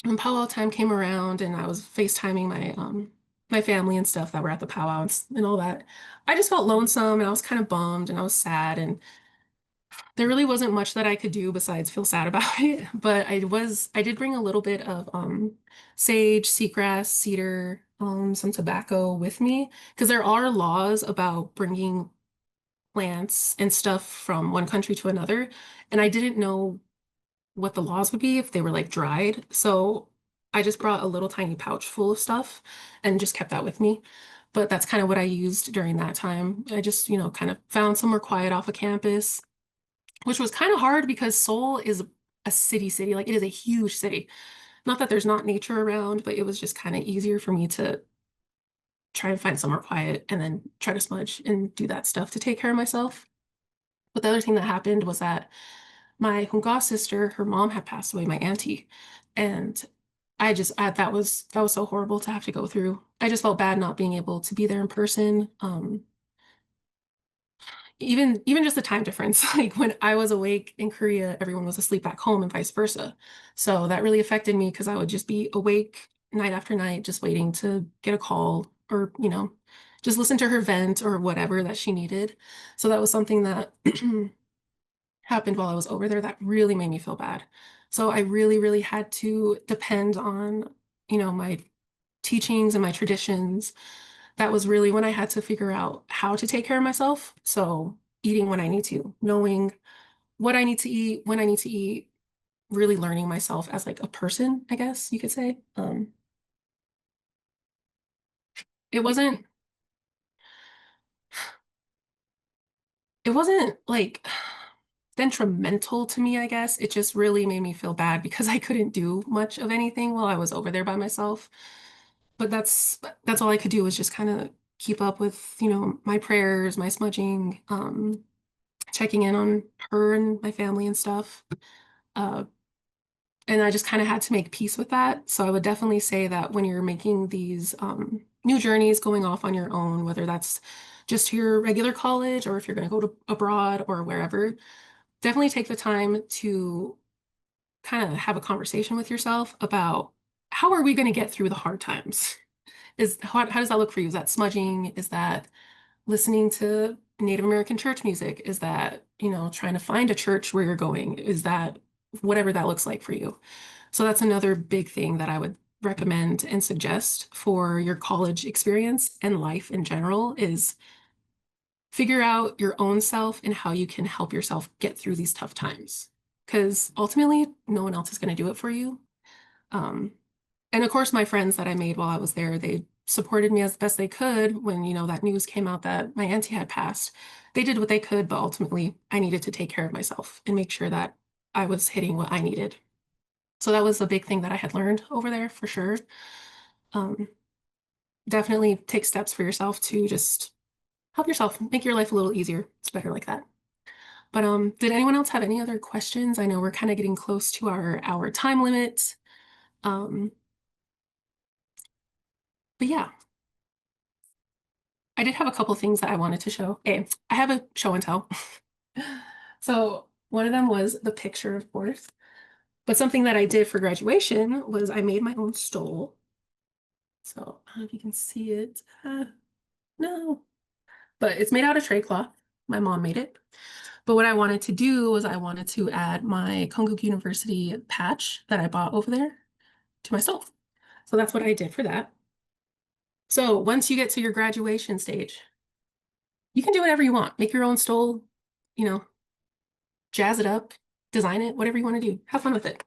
when powwow time came around and I was FaceTiming my family and stuff that were at the powwow and all that, I just felt lonesome and I was kind of bummed and I was sad and there really wasn't much that I could do besides feel sad about it. But I did bring a little bit of sage, seagrass, cedar, some tobacco with me because there are laws about bringing plants and stuff from one country to another. And I didn't know what the laws would be if they were like dried. So I just brought a little tiny pouch full of stuff and just kept that with me. But that's kind of what I used during that time. I just, kind of found somewhere quiet off of campus, which was kind of hard because Seoul is a city. Like it is a huge city. Not that there's not nature around, but it was just kind of easier for me to try and find somewhere quiet and then try to smudge and do that stuff to take care of myself. But the other thing that happened was that my Hunga sister, her mom had passed away, my auntie, and that was so horrible to have to go through. I just felt bad not being able to be there in person. Even just the time difference, like when I was awake in Korea, everyone was asleep back home and vice versa. So that really affected me because I would just be awake night after night, just waiting to get a call or, just listen to her vent or whatever that she needed. So that was something that happened while I was over there that really made me feel bad. So I really, really had to depend on, my teachings and my traditions. That was really when I had to figure out how to take care of myself. So eating when I need to, knowing what I need to eat, when I need to eat, really learning myself as like a person, I guess you could say. it wasn't like detrimental to me, I guess. It just really made me feel bad because I couldn't do much of anything while I was over there by myself. But that's all I could do was just kind of keep up with, my prayers, my smudging, checking in on her and my family and stuff. Uh, and I just kind of had to make peace with that. So I would definitely say that when you're making these new journeys going off on your own, whether that's just to your regular college or if you're going to go to abroad or wherever, definitely take the time to kind of have a conversation with yourself about how are we going to get through the hard times? How does that look for you? Is that smudging? Is that listening to Native American church music? Is that, trying to find a church where you're going? Is that whatever that looks like for you? So that's another big thing that I would recommend and suggest for your college experience and life in general is figure out your own self and how you can help yourself get through these tough times. Because ultimately, no one else is going to do it for you. Um, and of course, my friends that I made while I was there, they supported me as best they could when, that news came out that my auntie had passed. They did what they could, but ultimately, I needed to take care of myself and make sure that I was hitting what I needed. So that was a big thing that I had learned over there for sure. Um, Definitely take steps for yourself to just help yourself, make your life a little easier. It's better like that. But did anyone else have any other questions? I know we're kind of getting close to our hour time limit. Um, but yeah, I did have a couple things that I wanted to show. Hey, I have a show and tell. So one of them was the picture, of course. But something that I did for graduation was I made my own stole. So I don't know if you can see it. No, but it's made out of tray cloth. My mom made it. But what I wanted to do was I wanted to add my Konkuk University patch that I bought over there to my stole. So that's what I did for that. So once you get to your graduation stage, you can do whatever you want. Make your own stole, you know, jazz it up, design it, whatever you want to do. Have fun with it.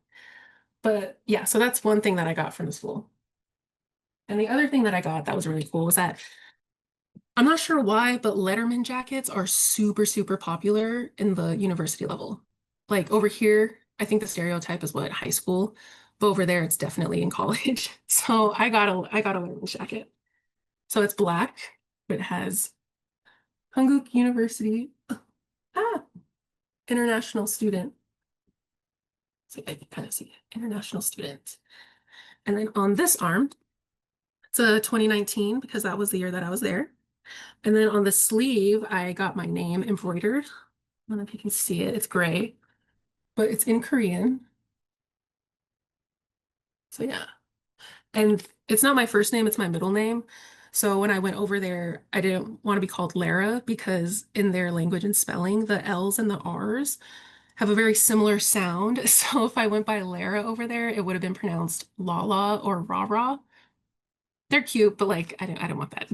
But yeah, so that's one thing that I got from the school. And the other thing that I got that was really cool was that I'm not sure why, but Letterman jackets are super, super popular in the university level. Like over here, I think the stereotype is what, high school, but over there it's definitely in college. So I got a Letterman jacket. So it's black, but it has Konkuk University, ah, international student. So I can kind of see it, international student. And then on this arm, it's a 2019 because that was the year that I was there. And then on the sleeve, I got my name embroidered. I don't know if you can see it. It's gray, but it's in Korean. So yeah. And it's not my first name, it's my middle name. So when I went over there, I didn't want to be called Lara because in their language and spelling, the L's and the R's have a very similar sound. So if I went by Lara over there, it would have been pronounced Lala or Rah Rah. They're cute, but like I don't want that.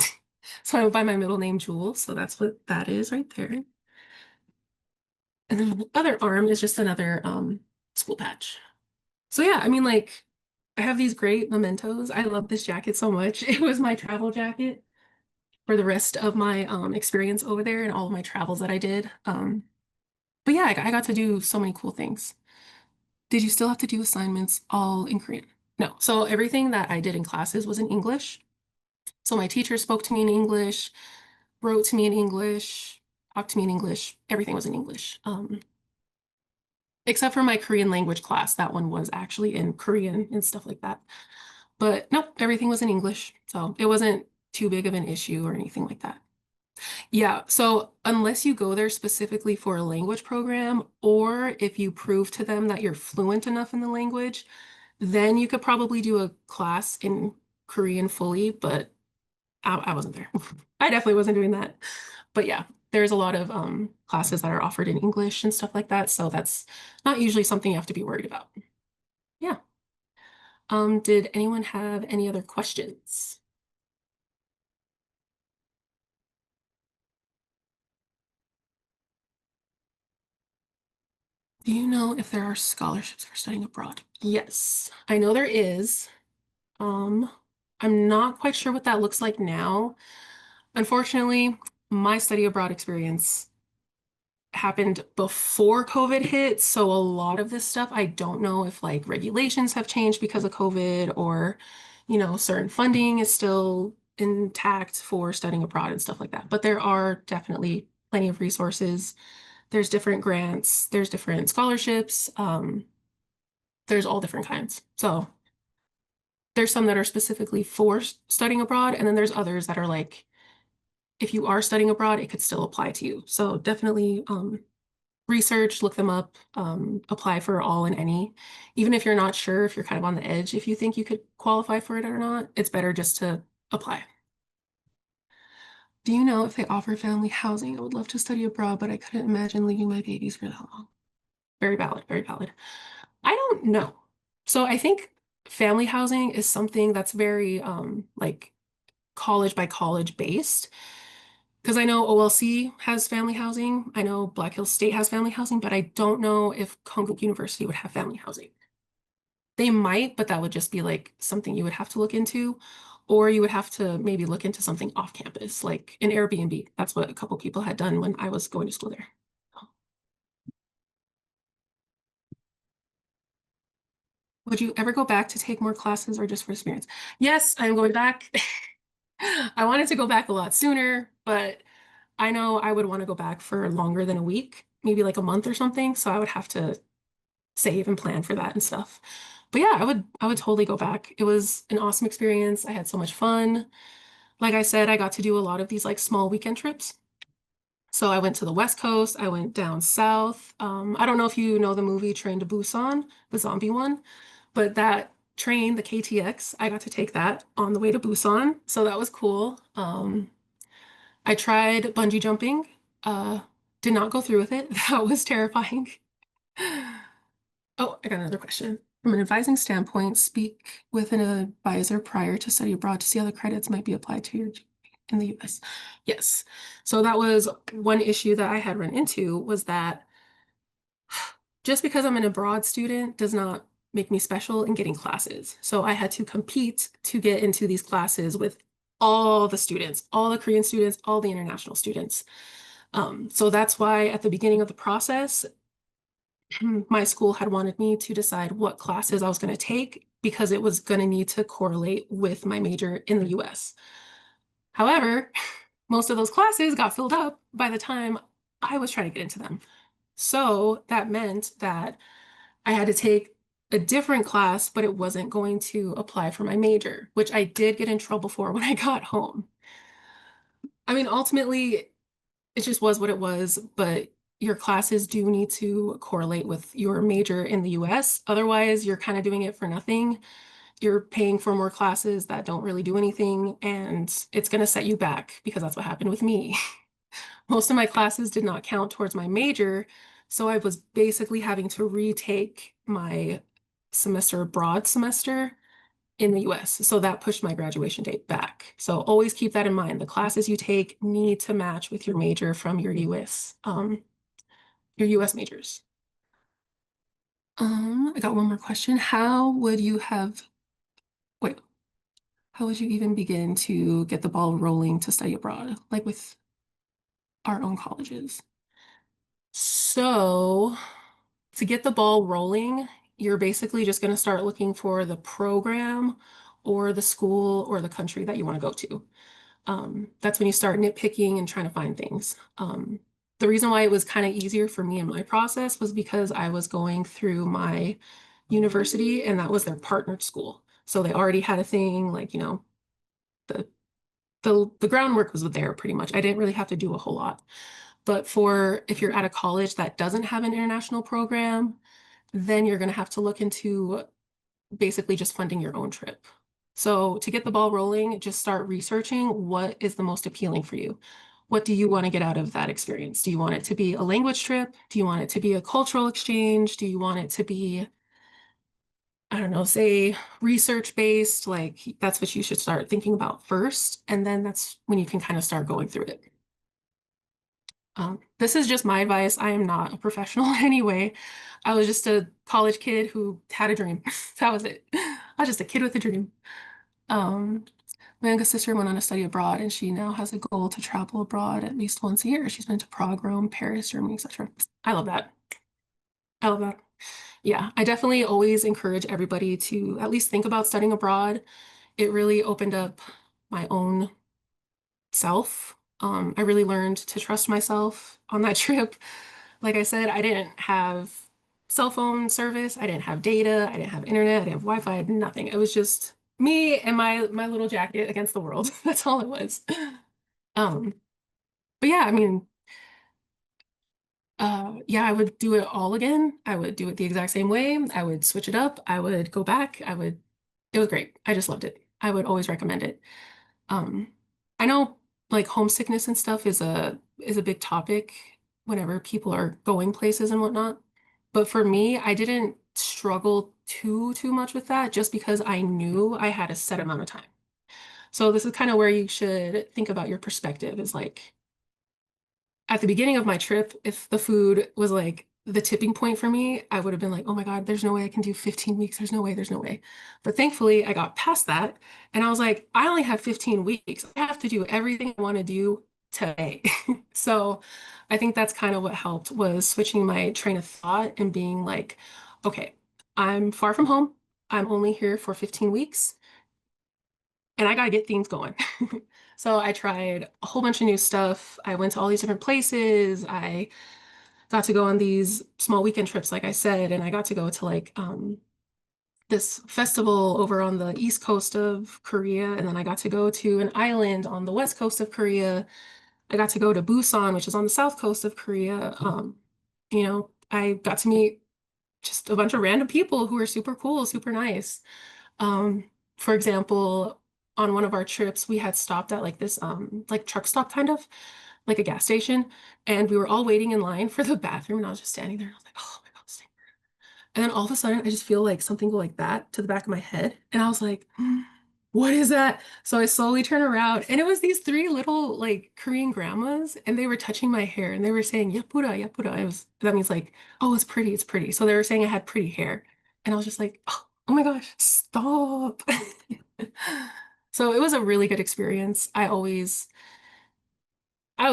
So I went by my middle name, Jewel. So that's what that is right there. And then the other arm is just another school patch. So yeah, I mean like I have these great mementos. I love this jacket so much. It was my travel jacket for the rest of my experience over there and all of my travels that I did. But yeah, I got to do so many cool things. Did you still have to do assignments all in Korean? No. So everything that I did in classes was in English. So my teacher spoke to me in English, wrote to me in English, talked to me in English. Everything was in English. Except for my Korean language class. That one was actually in Korean and stuff like that. But nope, everything was in English. So it wasn't too big of an issue or anything like that. Yeah, so unless you go there specifically for a language program, or if you prove to them that you're fluent enough in the language, then you could probably do a class in Korean fully, but I wasn't there. I definitely wasn't doing that. But yeah, there's a lot of classes that are offered in English and stuff like that, so that's not usually something you have to be worried about. Yeah. Did anyone have any other questions? Do you know if there are scholarships for studying abroad? Yes, I know there is. Um, I'm not quite sure what that looks like now. Unfortunately, my study abroad experience happened before COVID hit. So a lot of this stuff, I don't know if like regulations have changed because of COVID or, certain funding is still intact for studying abroad and stuff like that. But there are definitely plenty of resources. There's different grants, there's different scholarships, there's all different kinds. So there's some that are specifically for studying abroad, and then there's others that are like, if you are studying abroad, it could still apply to you. So definitely research, look them up, apply for all and any. Even if you're not sure, if you're kind of on the edge, if you think you could qualify for it or not, it's better just to apply. Do you know if they offer family housing? I would love to study abroad, but I couldn't imagine leaving my babies for that long. Very valid, very valid. I don't know. So I think family housing is something that's very like college by college based. Because I know OLC has family housing. I know Black Hills State has family housing, but I don't know if Konkuk University would have family housing. They might, but that would just be like something you would have to look into, or you would have to maybe look into something off campus, like an Airbnb. That's what a couple people had done when I was going to school there. Would you ever go back to take more classes or just for experience? Yes, I'm going back. I wanted to go back a lot sooner, but I know I would want to go back for longer than a week, maybe like a month or something. So I would have to save and plan for that and stuff. But yeah, I would totally go back. It was an awesome experience. I had so much fun. Like I said, I got to do a lot of these like small weekend trips. So I went to the West Coast, I went down south. I don't know if you know the movie Train to Busan, the zombie one, but that train, the KTX, I got to take that on the way to Busan. So that was cool. I tried bungee jumping, uh, did not go through with it. That was terrifying. Oh, I got another question. From an advising standpoint, speak with an advisor prior to study abroad to see how the credits might be applied to your in the US. Yes. So that was one issue that I had run into was that just because I'm an abroad student does not make me special in getting classes. So I had to compete to get into these classes with all the students, all the Korean students, all the international students. So that's why at the beginning of the process, my school had wanted me to decide what classes I was going to take because it was going to need to correlate with my major in the US. However, most of those classes got filled up by the time I was trying to get into them. So that meant that I had to take a different class, but it wasn't going to apply for my major, which I did get in trouble for when I got home. I mean, ultimately, it just was what it was, but your classes do need to correlate with your major in the US. Otherwise, you're kind of doing it for nothing. You're paying for more classes that don't really do anything, and it's going to set you back because that's what happened with me. Most of my classes did not count towards my major, so I was basically having to retake my semester abroad semester in the US. So that pushed my graduation date back. So always keep that in mind. The classes you take need to match with your major from your US majors. I got one more question. Wait, how would you even begin to get the ball rolling to study abroad, like with our own colleges? So to get the ball rolling, you're basically just going to start looking for the program or the school or the country that you want to go to. That's when you start nitpicking and trying to find things. The reason why it was kind of easier for me in my process was because I was going through my university and that was their partnered school. So they already had a thing like, the the groundwork was there pretty much. I didn't really have to do a whole lot. But for if you're at a college that doesn't have an international program, then you're going to have to look into basically just funding your own trip. So to get the ball rolling, just start researching what is the most appealing for you. What do you want to get out of that experience? Do you want it to be a language trip? Do you want it to be a cultural exchange? Do you want it to be, I don't know, say research based? Like that's what you should start thinking about first. And then that's when you can kind of start going through it. This is just my advice. I am not a professional anyway. I was just a college kid who had a dream. That was it. I was just a kid with a dream. My youngest sister went on a study abroad, and she now has a goal to travel abroad at least once a year. She's been to Prague, Rome, Paris, Germany, etc. I love that. I love that. Yeah, I definitely always encourage everybody to at least think about studying abroad. It really opened up my own self. I really learned to trust myself on that trip. Like I said, I didn't have cell phone service, I didn't have data, I didn't have internet, I didn't have Wi-Fi, I had nothing. It was just me and my little jacket against the world. That's all it was. Um, but yeah, I mean, yeah, I would do it all again. I would do it the exact same way. I would switch it up. I would go back. It was great. I just loved it. I would always recommend it. Um, I know like homesickness and stuff is a big topic whenever people are going places and whatnot. But for me, I didn't struggle too much with that just because I knew I had a set amount of time. So this is kind of where you should think about your perspective is like at the beginning of my trip, if the food was like the tipping point for me, I would have been like, oh my God, there's no way I can do 15 weeks. There's no way, there's no way. But thankfully, I got past that. And I was like, I only have 15 weeks. I have to do everything I want to do today. So I think that's kind of what helped was switching my train of thought and being like, okay, I'm far from home. I'm only here for 15 weeks and I got to get things going. So I tried a whole bunch of new stuff. I went to all these different places. I got to go on these small weekend trips, like I said, and I got to go to like this festival over on the east coast of Korea, and then I got to go to an island on the west coast of Korea. I got to go to Busan, which is on the south coast of Korea. I got to meet just a bunch of random people who were super cool, super nice. Um, for example, on one of our trips, we had stopped at like this like truck stop kind of like a gas station, and we were all waiting in line for the bathroom, and I was just standing there. And I was like, oh my God, and then all of a sudden, I just feel like something go like that to the back of my head, and I was like, what is that? So I slowly turn around, and it was these three little like Korean grandmas, and they were touching my hair, and they were saying "yapura, yapura." That means like, oh, it's pretty, it's pretty. So they were saying I had pretty hair, and I was just like, oh my gosh, stop. So it was a really good experience. I always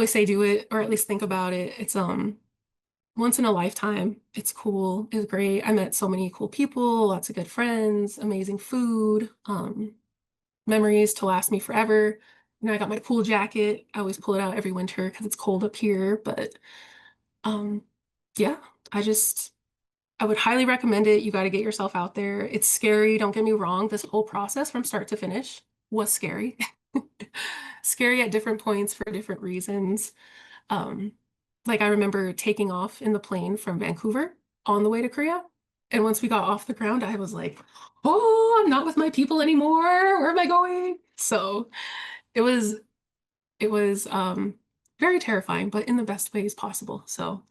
say do it or at least think about it. It's once in a lifetime. It's cool. It's great. I met so many cool people, lots of good friends, amazing food, memories to last me forever. I got my pool jacket. I always pull it out every winter because it's cold up here. But um, yeah, I would highly recommend it. You got to get yourself out there. It's scary. Don't get me wrong. This whole process from start to finish was scary. Scary at different points for different reasons. Um, like I remember taking off in the plane from Vancouver on the way to Korea. And once we got off the ground, I was like, oh, I'm not with my people anymore. Where am I going? So it was very terrifying, but in the best ways possible. So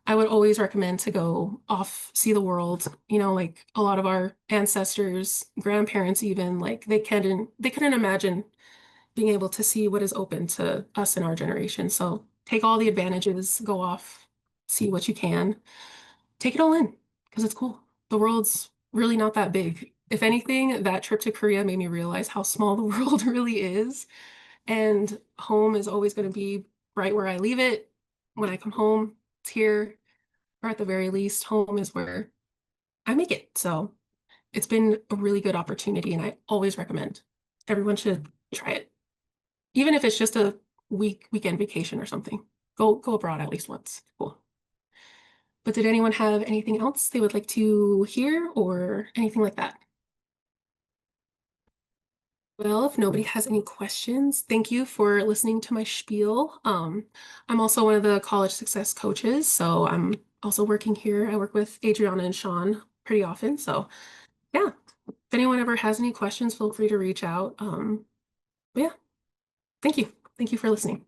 I would always recommend to go off, see the world. Like a lot of our ancestors, grandparents even, like they couldn't imagine being able to see what is open to us in our generation. So take all the advantages, go off, see what you can, take it all in because it's cool. The world's really not that big. If anything, that trip to Korea made me realize how small the world really is. And home is always going to be right where I leave it. When I come home, it's here, or at the very least, home is where I make it. So it's been a really good opportunity, and I always recommend everyone should try it. Even if it's just a weekend vacation or something. Go abroad at least once. Cool. But did anyone have anything else they would like to hear or anything like that? Well, if nobody has any questions, thank you for listening to my spiel. I'm also one of the college success coaches, so I'm also working here. I work with Adriana and Sean pretty often. So yeah, if anyone ever has any questions, feel free to reach out. But yeah, thank you. Thank you for listening.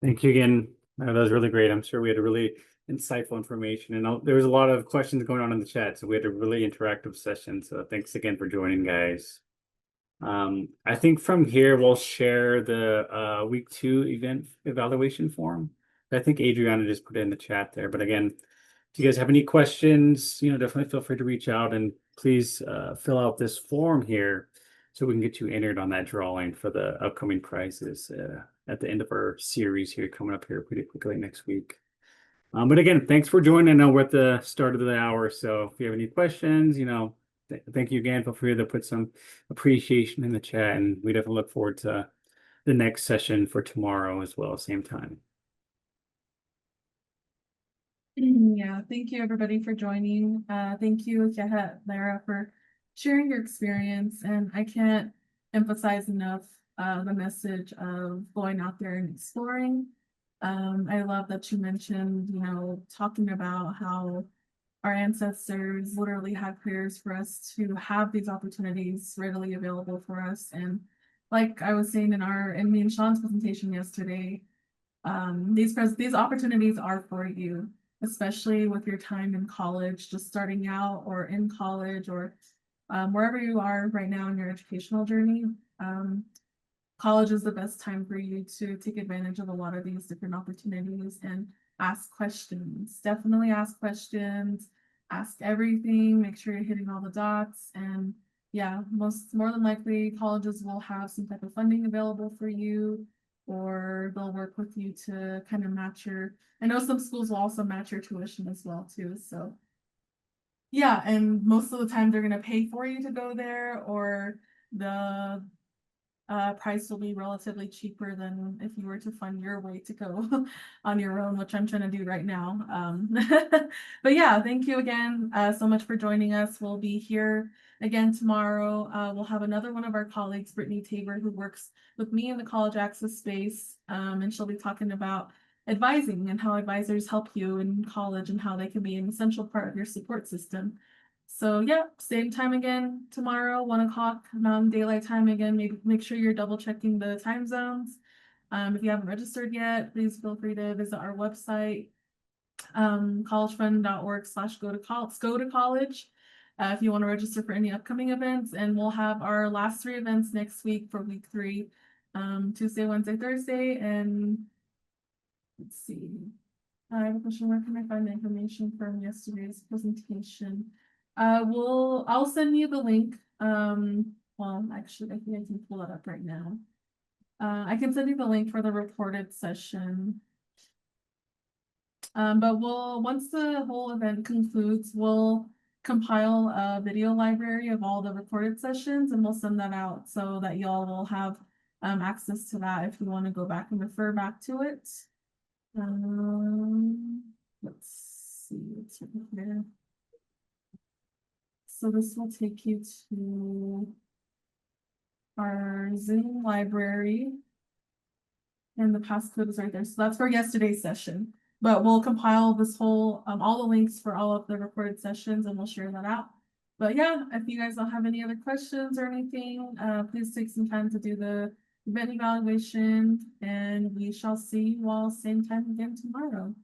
Thank you again. That was really great. I'm sure we had a really insightful information, and there was a lot of questions going on in the chat, so we had a really interactive session. So thanks again for joining, guys. I think from here we'll share the week 2 event evaluation form. I think Adriana just put it in the chat there. But again, if you guys have any questions, definitely feel free to reach out. And please fill out this form here so we can get you entered on that drawing for the upcoming prizes at the end of our series here coming up here pretty quickly next week. But again, thanks for joining. I know we're at the start of the hour, so if you have any questions, thank you again. Feel free to put some appreciation in the chat, and we definitely look forward to the next session for tomorrow as well, same time. Yeah, thank you everybody for joining. Thank you, Lara, for sharing your experience. And I can't emphasize enough the message of going out there and exploring. I love that you mentioned, talking about how our ancestors literally had prayers for us to have these opportunities readily available for us. And like I was saying in me and Sean's presentation yesterday, these opportunities are for you, especially with your time in college, just starting out or in college or wherever you are right now in your educational journey. College is the best time for you to take advantage of a lot of these different opportunities and ask questions. Definitely ask questions, ask everything, make sure you're hitting all the dots. And yeah, more than likely colleges will have some type of funding available for you, or they'll work with you to kind of match I know some schools will also match your tuition as well too. So yeah, and most of the time they're gonna pay for you to go there, or the price will be relatively cheaper than if you were to fund your way to go on your own, which I'm trying to do right now. But yeah, thank you again so much for joining us. We'll be here again tomorrow. We'll have another one of our colleagues, Brittany Tabor, who works with me in the college access space, and she'll be talking about advising and how advisors help you in college and how they can be an essential part of your support system. So yeah, same time again tomorrow, 1 o'clock Mountain Daylight Time again. Maybe make sure you're double checking the time zones. If you haven't registered yet, please feel free to visit our website, collegefund.org/go to college. If you want to register for any upcoming events, and we'll have our last 3 events next week for week 3, Tuesday, Wednesday, Thursday, and let's see. I have a question. Where can I find the information from yesterday's presentation? I'll send you the link. Well, actually, I think I can pull it up right now. I can send you the link for the recorded session. But once the whole event concludes, we'll compile a video library of all the recorded sessions, and we'll send that out so that y'all will have access to that if you want to go back and refer back to it. Let's see what's right here. So this will take you to our Zoom library, and the passcode is right there. So that's for yesterday's session, but we'll compile this whole, all the links for all of the recorded sessions, and we'll share that out. But yeah, if you guys don't have any other questions or anything, please take some time to do the event evaluation, and we shall see you all same time again tomorrow.